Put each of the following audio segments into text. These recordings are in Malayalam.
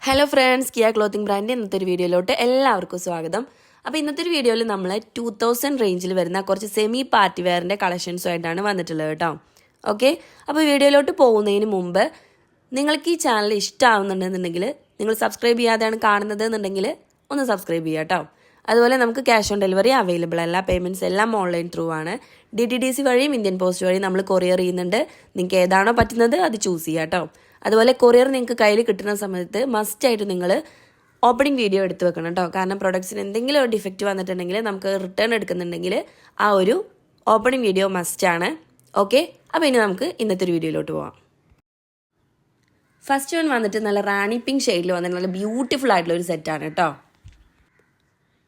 ഹലോ ഫ്രണ്ട്സ്, കിയ ക്ലോത്തിങ് ബ്രാൻഡിൻ്റെ ഇന്നത്തെ ഒരു വീഡിയോയിലോട്ട് എല്ലാവർക്കും സ്വാഗതം. അപ്പോൾ ഇന്നത്തെ ഒരു വീഡിയോയിൽ നമ്മൾ 2000 റേഞ്ചിൽ വരുന്ന കുറച്ച് സെമി പാർട്ടി വെയറിൻ്റെ കളക്ഷൻസുമായിട്ടാണ് വന്നിട്ടുള്ളത് കേട്ടോ. ഓക്കെ, അപ്പോൾ വീഡിയോയിലോട്ട് പോകുന്നതിന് മുമ്പ് നിങ്ങൾക്ക് ഈ ചാനൽ ഇഷ്ടമാവുന്നുണ്ടെന്നുണ്ടെങ്കിൽ നിങ്ങൾ സബ്സ്ക്രൈബ് ചെയ്യാതെയാണ് കാണുന്നത് എന്നുണ്ടെങ്കിൽ ഒന്ന് സബ്സ്ക്രൈബ് ചെയ്യുക കേട്ടോ. അതുപോലെ നമുക്ക് ക്യാഷ് ഓൺ ഡെലിവറി അവൈലബിൾ അല്ല, പേയ്മെൻറ്റ്സ് എല്ലാം ഓൺലൈൻ ത്രൂ ആണ്. DTDC വഴിയും ഇന്ത്യൻ പോസ്റ്റ് വഴിയും നമ്മൾ കൊറിയർ ചെയ്യുന്നുണ്ട്. നിങ്ങൾക്ക് ഏതാണോ പറ്റുന്നത് അത് ചൂസ് ചെയ്യുക കേട്ടോ. അതുപോലെ കൊറിയർ നിങ്ങൾക്ക് കയ്യിൽ കിട്ടുന്ന സമയത്ത് മസ്റ്റായിട്ട് നിങ്ങൾ ഓപ്പണിംഗ് വീഡിയോ എടുത്ത് വെക്കണം കേട്ടോ. കാരണം പ്രൊഡക്ട്സിന് എന്തെങ്കിലും ഒരു ഡിഫക്റ്റ് വന്നിട്ടുണ്ടെങ്കിൽ നമുക്ക് റിട്ടേൺ എടുക്കുന്നുണ്ടെങ്കിൽ ആ ഒരു ഓപ്പണിംഗ് വീഡിയോ മസ്റ്റാണ്. ഓക്കെ, അപ്പോൾ ഇനി നമുക്ക് ഇന്നത്തെ ഒരു വീഡിയോയിലോട്ട് പോവാം. ഫസ്റ്റ് വൺ വന്നിട്ട് നല്ല റാണി പിങ്ക് ഷെയ്ഡിൽ വന്നിട്ട് നല്ല ബ്യൂട്ടിഫുൾ ആയിട്ടുള്ള ഒരു സെറ്റാണ് കേട്ടോ.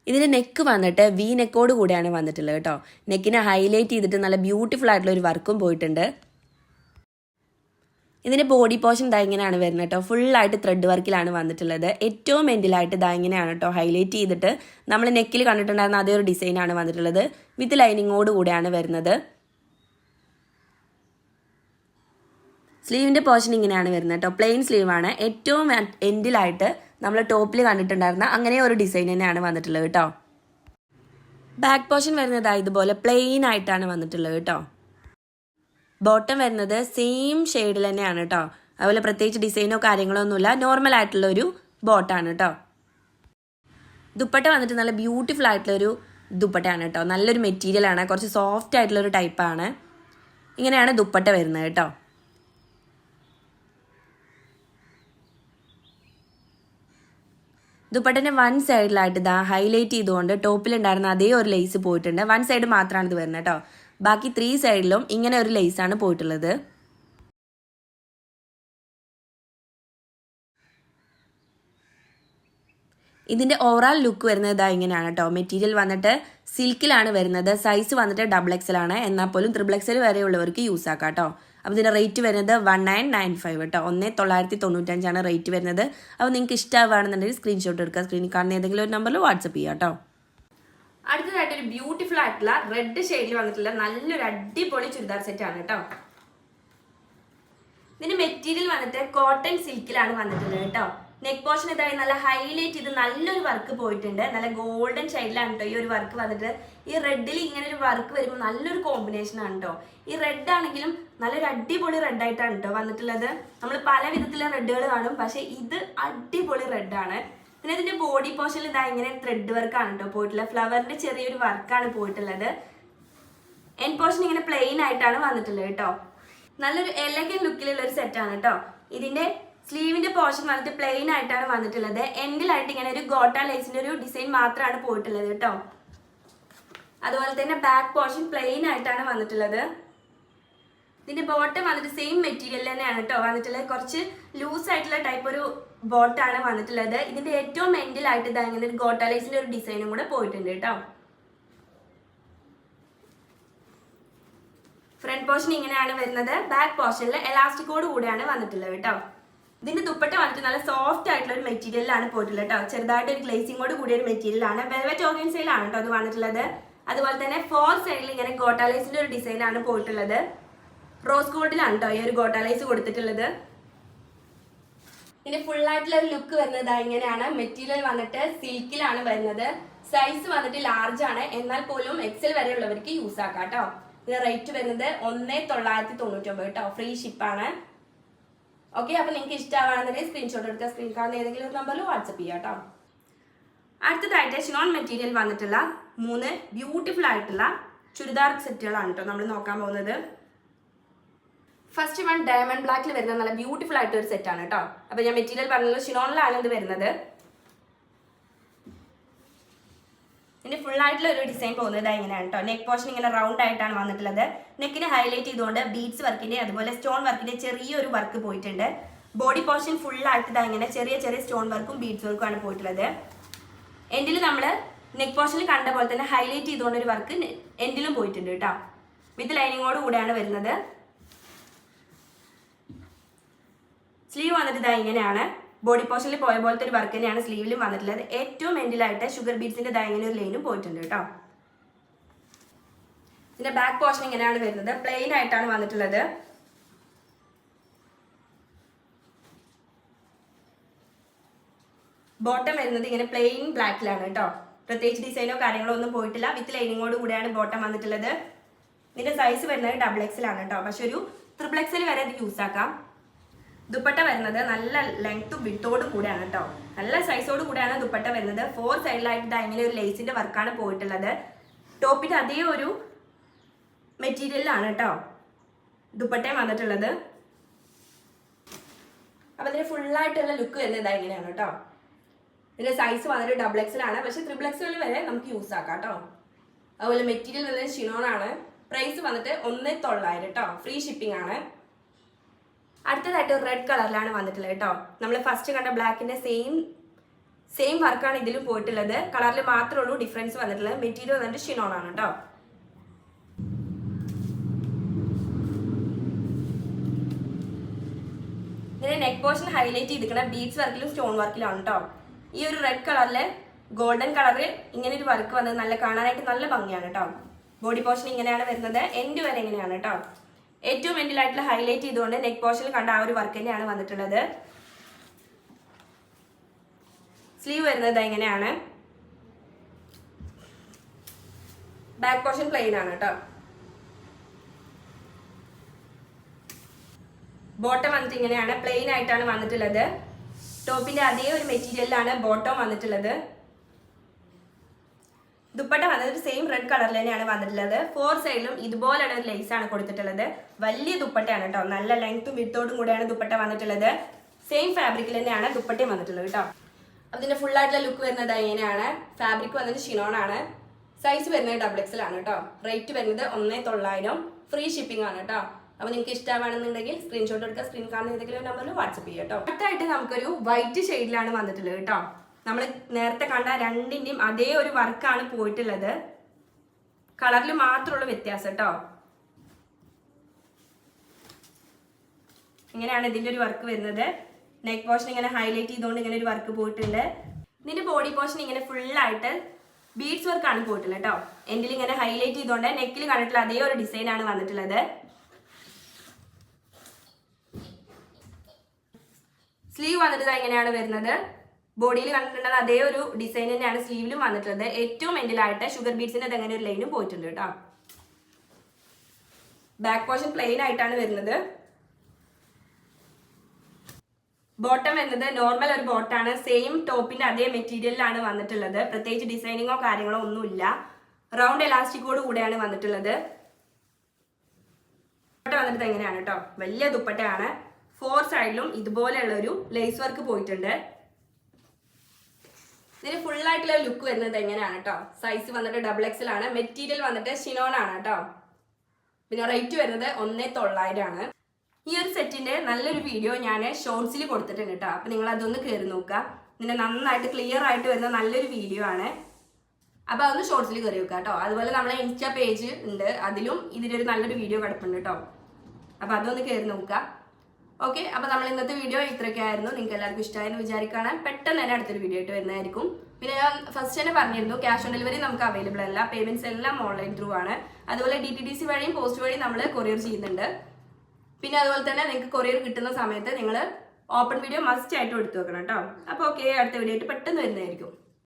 ഇതിൻ്റെ നെക്ക് വന്നിട്ട് വി നെക്കോട് കൂടെയാണ് വന്നിട്ടുള്ളത് കേട്ടോ. നെക്കിനെ ഹൈലൈറ്റ് ചെയ്തിട്ട് നല്ല ബ്യൂട്ടിഫുൾ ആയിട്ടുള്ള ഒരു വർക്കും പോയിട്ടുണ്ട്. ഇതിൻ്റെ ബോഡി പോർഷൻ ദാ ഇങ്ങനെയാണ് വരുന്നത് കേട്ടോ. ഫുള്ളായിട്ട് ത്രെഡ് വർക്കിലാണ് വന്നിട്ടുള്ളത്. ഏറ്റവും എൻഡിലായിട്ട് ദാ ഇങ്ങനെയാണ് കേട്ടോ ഹൈലൈറ്റ് ചെയ്തിട്ട് നമ്മൾ നെക്കിൽ കണ്ടിട്ടുണ്ടായിരുന്ന അതേ ഒരു ഡിസൈനാണ് വന്നിട്ടുള്ളത്. വിത്ത് ലൈനിങ്ങോട് കൂടെയാണ് വരുന്നത്. സ്ലീവിൻ്റെ പോർഷൻ ഇങ്ങനെയാണ് വരുന്നത് കേട്ടോ. പ്ലെയിൻ സ്ലീവാണ്. ഏറ്റവും എൻഡിലായിട്ട് നമ്മൾ ടോപ്പിൽ കണ്ടിട്ടുണ്ടായിരുന്ന അങ്ങനെ ഒരു ഡിസൈൻ തന്നെയാണ് വന്നിട്ടുള്ളത് കേട്ടോ. ബാക്ക് പോർഷൻ വരുന്നത് ഇതുപോലെ പ്ലെയിൻ ആയിട്ടാണ് വന്നിട്ടുള്ളത് കേട്ടോ. ബോട്ടം വരുന്നത് സെയിം ഷെയ്ഡിൽ തന്നെയാണ് കേട്ടോ. അതുപോലെ പ്രത്യേകിച്ച് ഡിസൈനോ കാര്യങ്ങളോ ഒന്നുമില്ല, നോർമൽ ആയിട്ടുള്ള ഒരു ബോട്ടാണ് കേട്ടോ. ദുപ്പട്ട വന്നിട്ട് നല്ല ബ്യൂട്ടിഫുൾ ആയിട്ടുള്ളൊരു ദുപ്പട്ടയാണ് കേട്ടോ. നല്ലൊരു മെറ്റീരിയലാണ്, കുറച്ച് സോഫ്റ്റ് ആയിട്ടുള്ളൊരു ടൈപ്പാണ്. ഇങ്ങനെയാണ് ദുപ്പട്ട വരുന്നത് കേട്ടോ. ദുപ്പട്ടൻ്റെ വൺ സൈഡിലായിട്ട് ഇതാ ഹൈലൈറ്റ് ചെയ്തുകൊണ്ട് ടോപ്പിലുണ്ടായിരുന്ന അതേ ഒരു ലേസ് പോയിട്ടുണ്ട്. വൺ സൈഡ് മാത്രമാണ് ഇത് വരുന്നത് കേട്ടോ. ബാക്കി 3 സൈഡിലും ഇങ്ങനെ ഒരു ലേസാണ് പോയിട്ടുള്ളത്. ഇതിൻ്റെ ഓവറാൾ ലുക്ക് വരുന്നത് ഇതാ ഇങ്ങനെയാണ് കേട്ടോ. മെറ്റീരിയൽ വന്നിട്ട് സിൽക്കിലാണ് വരുന്നത്. സൈസ് വന്നിട്ട് XXL ആണ്. എന്നാൽ പോലും XXL വരെയുള്ളവർക്ക് യൂസ് ആക്കാം കേട്ടോ. അപ്പോൾ ഇതിൻ്റെ റേറ്റ് വരുന്നത് 1995 കേട്ടോ. 1995 റേറ്റ് വരുന്നത്. അപ്പോൾ നിങ്ങൾക്ക് ഇഷ്ടമാവുകയാണെന്നുണ്ടെങ്കിൽ സ്ക്രീൻഷോട്ട് എടുക്കുക. സ്ക്രീനിൽ കാണുന്ന ഏതെങ്കിലും ഒരു നമ്പറിൽ വാട്സപ്പ് ചെയ്യുക കേട്ടോ. അടുത്തതായിട്ട് ഒരു ബ്യൂട്ടിഫുൾ ആയിട്ടുള്ള റെഡ് ഷെയ്ഡിൽ വന്നിട്ടുള്ള നല്ലൊരു അടിപൊളി ചുരിദാർ സെറ്റ് ആണ് കേട്ടോ. ഇതിന്റെ മെറ്റീരിയൽ വന്നിട്ട് കോട്ടൺ സിൽക്കിലാണ് വന്നിട്ടുള്ളത് കേട്ടോ. നെക്ക് പോർഷൻ ഇതായി നല്ല ഹൈലൈറ്റ് ചെയ്ത് നല്ലൊരു വർക്ക് പോയിട്ടുണ്ട്. നല്ല ഗോൾഡൻ ഷെയ്ഡിലാണ് കേട്ടോ ഈ ഒരു വർക്ക് വന്നിട്ട്. ഈ റെഡിൽ ഇങ്ങനെ ഒരു വർക്ക് വരുമ്പോൾ നല്ലൊരു കോമ്പിനേഷൻ ആണ് കേട്ടോ. ഈ റെഡ് ആണെങ്കിലും നല്ലൊരു അടിപൊളി റെഡ് ആയിട്ടാണ് കേട്ടോ വന്നിട്ടുള്ളത്. നമ്മൾ പല വിധത്തിലുള്ള റെഡുകൾ കാണും, പക്ഷെ ഇത് അടിപൊളി റെഡാണ്. പിന്നെ ഇതിന്റെ ബോഡി പോർഷനിൽ ഇതാ ഇങ്ങനെ ത്രെഡ് വർക്കാണ് കേട്ടോ പോയിട്ടുള്ളത്. ഫ്ലവറിന്റെ ചെറിയൊരു വർക്കാണ് പോയിട്ടുള്ളത്. എൻ പോർഷൻ ഇങ്ങനെ പ്ലെയിൻ ആയിട്ടാണ് വന്നിട്ടുള്ളത് കേട്ടോ. നല്ലൊരു എലഗൻ ലുക്കിലുള്ള ഒരു സെറ്റാണ് കേട്ടോ. ഇതിന്റെ സ്ലീവിന്റെ പോർഷൻ വന്നിട്ട് പ്ലെയിൻ ആയിട്ടാണ് വന്നിട്ടുള്ളത്. എൻഡിലായിട്ട് ഇങ്ങനെ ഒരു ഗോട്ട ലേസിന്റെ ഒരു ഡിസൈൻ മാത്രമാണ് പോയിട്ടുള്ളത് കേട്ടോ. അതുപോലെ തന്നെ ബാക്ക് പോർഷൻ പ്ലെയിൻ ആയിട്ടാണ് വന്നിട്ടുള്ളത്. ഇതിന്റെ ബോട്ടം വന്നിട്ട് സെയിം മെറ്റീരിയൽ തന്നെയാണ് കേട്ടോ വന്നിട്ടുള്ളത്. കുറച്ച് ലൂസ് ആയിട്ടുള്ള ടൈപ്പ് ഒരു ബോട്ടാണ് വന്നിട്ടുള്ളത്. ഇതിന്റെ ഏറ്റവും എൻഡിലായിട്ട് ഇതാ ഇങ്ങനെ ഒരു ഗോട്ട ലേസിന്റെ ഒരു ഡിസൈനും കൂടെ പോയിട്ടുണ്ട് കേട്ടോ. ഫ്രണ്ട് പോർഷൻ ഇങ്ങനെയാണ് വരുന്നത്. ബാക്ക് പോർഷനിൽ എലാസ്റ്റിക്കോട് കൂടെയാണ് വന്നിട്ടുള്ളത് കേട്ടോ. ഇതിന്റെ ദുപ്പട്ട വന്നിട്ട് നല്ല സോഫ്റ്റ് ആയിട്ടുള്ള ഒരു മെറ്റീരിയലാണ് പോയിട്ടുള്ളത് കേട്ടോ. ചെറുതായിട്ട് ഒരു ഗ്ലേസിങ്ങോട് കൂടിയ ഒരു മെറ്റീരിയലാണ്. വെൽവെറ്റ് ഓർഗൻസയിലാണ് കേട്ടോ അത് വന്നിട്ടുള്ളത്. അതുപോലെ തന്നെ 4 സൈഡിൽ ഇങ്ങനെ ഗോട്ടാലൈസിന്റെ ഒരു ഡിസൈനാണ് പോയിട്ടുള്ളത്. റോസ് ഗോൾഡിലാണ് കേട്ടോ ഈ ഒരു ഗോട്ടാലൈസ് കൊടുത്തിട്ടുള്ളത്. ഇതിന്റെ ഫുൾ ആയിട്ടുള്ള ഒരു ലുക്ക് വരുന്നത് ഇങ്ങനെയാണ്. മെറ്റീരിയൽ വന്നിട്ട് സിൽക്കിലാണ് വരുന്നത്. സൈസ് വന്നിട്ട് ലാർജ് ആണ്. എന്നാൽ പോലും XL വരെയുള്ളവർക്ക് യൂസ് ആക്കാം കേട്ടോ. ഇതിന്റെ റേറ്റ് വരുന്നത് 1999 കേട്ടോ. ഫ്രീ ഷിപ്പാണ്. ഓക്കെ, അപ്പൊ നിങ്ങൾക്ക് ഇഷ്ടമാണെന്നുണ്ടെങ്കിൽ സ്ക്രീൻഷോട്ട് എടുക്കുക. സ്ക്രീൻ കാണുന്ന ഏതെങ്കിലും ഒരു നമ്പറിൽ വാട്സപ്പ് ചെയ്യാം കേട്ടോ. അടുത്തതായിട്ട് ഷിനോൺ മെറ്റീരിയൽ വന്നിട്ടുള്ള 3 ബ്യൂട്ടിഫുൾ ആയിട്ടുള്ള ചുരിദാർ സെറ്റുകളാണ് കേട്ടോ നമ്മൾ നോക്കാൻ പോകുന്നത്. ഫസ്റ്റ് വൺ ഡയമണ്ട് ബ്ലാക്കിൽ വരുന്ന നല്ല ബ്യൂട്ടിഫുൾ ആയിട്ട് ഒരു സെറ്റാണ് കേട്ടോ. അപ്പൊ ഞാൻ മെറ്റീരിയൽ പറഞ്ഞത് ഷിനോണിലാണ് ഇത് വരുന്നത്. ഇതിന്റെ ഫുൾ ആയിട്ടുള്ള ഒരു ഡിസൈൻ പോകുന്നത് ഇങ്ങനെയാണ് കേട്ടോ. നെക്ക് പോർഷൻ ഇങ്ങനെ റൗണ്ട് ആയിട്ടാണ് വന്നിട്ടുള്ളത്. നെക്കിന് ഹൈലൈറ്റ് ചെയ്തുകൊണ്ട് ബീഡ്സ് വർക്കിന്റെ അതുപോലെ സ്റ്റോൺ വർക്കിന്റെ ചെറിയൊരു വർക്ക് പോയിട്ടുണ്ട്. ബോഡി പോർഷൻ ഫുൾ ആയിട്ട് ഇങ്ങനെ ചെറിയ ചെറിയ സ്റ്റോൺ വർക്കും ബീഡ്സ് വർക്കും ആണ് പോയിട്ടുള്ളത്. എൻഡിൽ നമ്മൾ നെക്ക് പോർഷനിൽ കണ്ട പോലെ തന്നെ ഹൈലൈറ്റ് ചെയ്തുകൊണ്ട് ഒരു വർക്ക് എൻഡിലും പോയിട്ടുണ്ട് കേട്ടോ. വിത്ത് ലൈനിങ്ങോട് കൂടെയാണ് വരുന്നത്. സ്ലീവ് വന്നിട്ട് ഇങ്ങനെയാണ്. ബോഡി പോർഷനിൽ പോയ പോലത്തെ ഒരു വർക്ക് തന്നെയാണ് സ്ലീവിലും വന്നിട്ടുള്ളത്. ഏറ്റവും എൻഡിലായിട്ട് ഷുഗർ ബീഡ്സിന്റെ ഇങ്ങനെ ഒരു ലൈനും പോയിട്ടുണ്ട് കേട്ടോ. ഇതിന്റെ ബാക്ക് പോർഷൻ ഇങ്ങനെയാണ് വരുന്നത്. പ്ലെയിൻ ആയിട്ടാണ് വന്നിട്ടുള്ളത്. ബോട്ടം വരുന്നത് ഇങ്ങനെ പ്ലെയിൻ ബ്ലാക്കിലാണ് കേട്ടോ. പ്രത്യേകിച്ച് ഡിസൈനോ കാര്യങ്ങളോ ഒന്നും പോയിട്ടില്ല. വിത്ത് ലൈനിങ്ങോട് കൂടിയാണ് ബോട്ടം വന്നിട്ടുള്ളത്. ഇതിന്റെ സൈസ് വരുന്നത് XXL ആണ് കേട്ടോ. പക്ഷെ ഒരു XXL വരെ ഇത് യൂസ് ആക്കാം. ദുപ്പട്ട വരുന്നത് നല്ല ലെങ്ത്തും വിട്ടോട് കൂടെയാണ് കേട്ടോ. നല്ല സൈസോട് കൂടെയാണ് ദുപ്പട്ട വരുന്നത്. 4 സൈഡിലായിട്ട് ഇങ്ങനെ ഒരു ലേസിന്റെ വർക്കാണ് പോയിട്ടുള്ളത്. ടോപ്പിന്റെ അതേ ഒരു മെറ്റീരിയലിലാണ് കേട്ടോ ദുപ്പട്ടയും വന്നിട്ടുള്ളത്. അപ്പൊ ഇതിന് ഫുള്ളായിട്ടുള്ള ലുക്ക് വരുന്നത് ഇങ്ങനെയാണ് കേട്ടോ. ഇതിന്റെ സൈസ് വന്നിട്ട് XXL ആണ്. പക്ഷെ XXL വരെ നമുക്ക് യൂസ് ആക്കാം കേട്ടോ. അതുപോലെ മെറ്റീരിയൽ വന്നത് ഷിനോൺ ആണ്. പ്രൈസ് വന്നിട്ട് 1900 കേട്ടോ. ഫ്രീ ഷിപ്പിംഗ് ആണ്. അടുത്തതായിട്ട് റെഡ് കളറിലാണ് വന്നിട്ടുള്ളത് കേട്ടോ. നമ്മൾ ഫസ്റ്റ് കണ്ട ബ്ലാക്കിന്റെ സെയിം വർക്കാണ് ഇതിലും പോയിട്ടുള്ളത്. കളറിൽ മാത്രമേ ഉള്ളൂ ഡിഫറൻസ് വന്നിട്ടുള്ളത്. മെറ്റീരിയൽ വന്നിട്ട് ഷിനോൺ ആണ് കേട്ടോ. ഇതിന്റെ നെക്ക് പോർഷൻ ഹൈലൈറ്റ് ചെയ്തിരിക്കുന്ന ബീഡ്സ് വർക്കിലും സ്റ്റോൺ വർക്കിലാണ് കേട്ടോ. ഈ ഒരു റെഡ് കളറില് ഗോൾഡൻ കളറിൽ ഇങ്ങനെ ഒരു വർക്ക് വന്നത് നല്ല കാണാനായിട്ട് നല്ല ഭംഗിയാണ് കേട്ടോ. ബോഡി പോർഷൻ ഇങ്ങനെയാണ് വരുന്നത്. എൻഡ് വരെ ഇങ്ങനെയാണ് കേട്ടോ. ഏറ്റവും എൻഡിലായിട്ടുള്ള ഹൈലൈറ്റ് ചെയ്തുകൊണ്ട് നെക്ക് പോർഷനിൽ കണ്ട ആ ഒരു വർക്ക് തന്നെയാണ് വന്നിട്ടുള്ളത്. സ്ലീവ് വരുന്നത് ഇങ്ങനെയാണ്. ബാക്ക് പോർഷൻ പ്ലെയിൻ ആണ് കേട്ടോ. ബോട്ടം വന്നിട്ട് ഇങ്ങനെയാണ്. പ്ലെയിൻ ആയിട്ടാണ് വന്നിട്ടുള്ളത്. ടോപ്പിന്റെ അതേ ഒരു മെറ്റീരിയലിലാണ് ബോട്ടം വന്നിട്ടുള്ളത്. ദുപ്പട്ട വന്നത് സെയിം റെഡ് കളറിൽ തന്നെയാണ് വന്നിട്ടുള്ളത്. 4 സൈഡിലും ഇതുപോലെയുള്ള ഒരു ലേസ് ആണ് കൊടുത്തിട്ടുള്ളത്. വലിയ ദുപ്പട്ടയാണ് കേട്ടോ. നല്ല ലെങ്ത്തും വിത്തോടും കൂടെയാണ് ദുപ്പട്ട വന്നിട്ടുള്ളത്. സെയിം ഫാബ്രിക്കിൽ തന്നെയാണ് ദുപ്പട്ടയും വന്നിട്ടുള്ളത് കേട്ടോ. അതിന്റെ ഫുൾ ആയിട്ടുള്ള ലുക്ക് വരുന്നത് ഇങ്ങനെയാണ്. ഫാബ്രിക് വന്നത് ഷിനോൺ ആണ്. സൈസ് വരുന്നത് XXL ആണ് കേട്ടോ. റേറ്റ് വരുന്നത് 1900. ഫ്രീ ഷിപ്പിംഗ് ആണ് കേട്ടോ. അപ്പൊ നിങ്ങൾക്ക് ഇഷ്ടമാണെന്നുണ്ടെങ്കിൽ സ്ക്രീൻഷോട്ട് എടുക്കുക. സ്ക്രീൻ കാണുന്ന ഏതെങ്കിലും നമ്പറിൽ വാട്സപ്പ് ചെയ്യാം കേട്ടോ. അടുത്തായിട്ട് നമുക്കൊരു വൈറ്റ് ഷെയ്ഡിലാണ് വന്നിട്ടുള്ളത് കേട്ടോ. നമ്മൾ നേരത്തെ കണ്ട രണ്ടിന്റെയും അതേ ഒരു വർക്കാണ് പോയിട്ടുള്ളത്. കളറിൽ മാത്രമുള്ള വ്യത്യാസം കേട്ടോ. ഇങ്ങനെയാണ് ഇതിന്റെ ഒരു വർക്ക് വരുന്നത്. നെക്ക് പോർഷൻ ഇങ്ങനെ ഹൈലൈറ്റ് ചെയ്തുകൊണ്ട് ഇങ്ങനെ ഒരു വർക്ക് പോയിട്ടുണ്ട്. ഇതിന്റെ ബോഡി പോർഷൻ ഇങ്ങനെ ഫുള്ളായിട്ട് ബീഡ്സ് വർക്കാണ് പോയിട്ടുള്ളത് കേട്ടോ. എൻഡിൽ ഇങ്ങനെ ഹൈലൈറ്റ് ചെയ്തുകൊണ്ട് നെക്കിൽ കണ്ടിട്ടുള്ള അതേ ഒരു ഡിസൈൻ ആണ് വന്നിട്ടുള്ളത്. സ്ലീവ് വന്നിട്ട് ഇങ്ങനെയാണ് വരുന്നത്. ബോഡിയിൽ കണ്ടിട്ടുള്ളത് അതേ ഒരു ഡിസൈൻ തന്നെയാണ് സ്ലീവിലും വന്നിട്ടുള്ളത്. ഏറ്റവും എൻഡിലായിട്ട് ഷുഗർ ബീഡ്സിന്റെ അങ്ങനെ ഒരു ലൈനും പോയിട്ടുണ്ട് കേട്ടോ. ബാക്ക് പോർഷൻ പ്ലെയിൻ ആയിട്ടാണ് വരുന്നത്. ബോട്ടം വരുന്നത് നോർമൽ ഒരു ബോട്ടാണ്. സെയിം ടോപ്പിന്റെ അതേ മെറ്റീരിയലിലാണ് വന്നിട്ടുള്ളത്. പ്രത്യേകിച്ച് ഡിസൈനിങ്ങോ കാര്യങ്ങളോ ഒന്നുമില്ല. റൗണ്ട് എലാസ്റ്റിക്കോട് കൂടെയാണ് വന്നിട്ടുള്ളത്. ദുപ്പട്ട വന്നിട്ട് എങ്ങനെയാണ് കേട്ടോ. വലിയ ദുപ്പട്ടയാണ്. 4 സൈഡിലും ഇതുപോലെയുള്ള ഒരു ലേസ് വർക്ക് പോയിട്ടുണ്ട്. ഇതിന് ഫുൾ ആയിട്ടുള്ള ലുക്ക് വരുന്നത് എങ്ങനെയാണ് കേട്ടോ. സൈസ് വന്നിട്ട് XXL ആണ്. മെറ്റീരിയൽ വന്നിട്ട് ഷിനോൺ ആണ് കേട്ടോ. പിന്നെ റേറ്റ് വരുന്നത് 1900 ആണ്. ഈ ഒരു സെറ്റിന്റെ നല്ലൊരു വീഡിയോ ഞാൻ ഷോർട്സിൽ കൊടുത്തിട്ടുണ്ട് കേട്ടോ. അപ്പൊ നിങ്ങൾ അതൊന്ന് കയറി നോക്കുക. ഇതിന്റെ നന്നായിട്ട് ക്ലിയർ ആയിട്ട് വരുന്ന നല്ലൊരു വീഡിയോ ആണ്. അപ്പൊ അതൊന്ന് ഷോർട്സിൽ കയറി വെക്കുക കേട്ടോ. അതുപോലെ നമ്മളെ ഇൻസ്റ്റാ പേജ് ഉണ്ട്. അതിലും ഇതിന്റെ ഒരു നല്ലൊരു വീഡിയോ കിടപ്പുണ്ട് കേട്ടോ. അപ്പൊ അതൊന്ന് കയറി നോക്കുക. ഓക്കെ, അപ്പൊ നമ്മൾ ഇന്നത്തെ വീഡിയോ ഇത്രയൊക്കെ ആയിരുന്നു. നിങ്ങൾക്ക് എല്ലാവർക്കും ഇഷ്ടമായെന്ന് വിചാരിക്കുകയാണ്. പെട്ടെന്ന് തന്നെ അടുത്തൊരു വീഡിയോ ആയിട്ട് വരുന്നതായിരിക്കും. പിന്നെ ഞാൻ ഫസ്റ്റ് തന്നെ പറഞ്ഞിരുന്നു, ക്യാഷ് ഓൺ ഡെലിവറി നമുക്ക് അവൈലബിൾ അല്ല. പേയ്മെന്റ്സ് എല്ലാം ഓൺലൈൻ ത്രൂ ആണ്. അതുപോലെ DTDC വഴിയും പോസ്റ്റ് വഴിയും നമ്മൾ കൊറിയർ ചെയ്യുന്നുണ്ട്. പിന്നെ അതുപോലെ തന്നെ നിങ്ങൾക്ക് കൊറിയർ കിട്ടുന്ന സമയത്ത് നിങ്ങൾ ഓപ്പൺ വീഡിയോ മസ്റ്റ് ആയിട്ട് എടുത്തു വെക്കണം കേട്ടോ. അപ്പോൾ ഓക്കെ, അടുത്ത വീഡിയോ ആയിട്ട് പെട്ടെന്ന് വരുന്നതായിരിക്കും.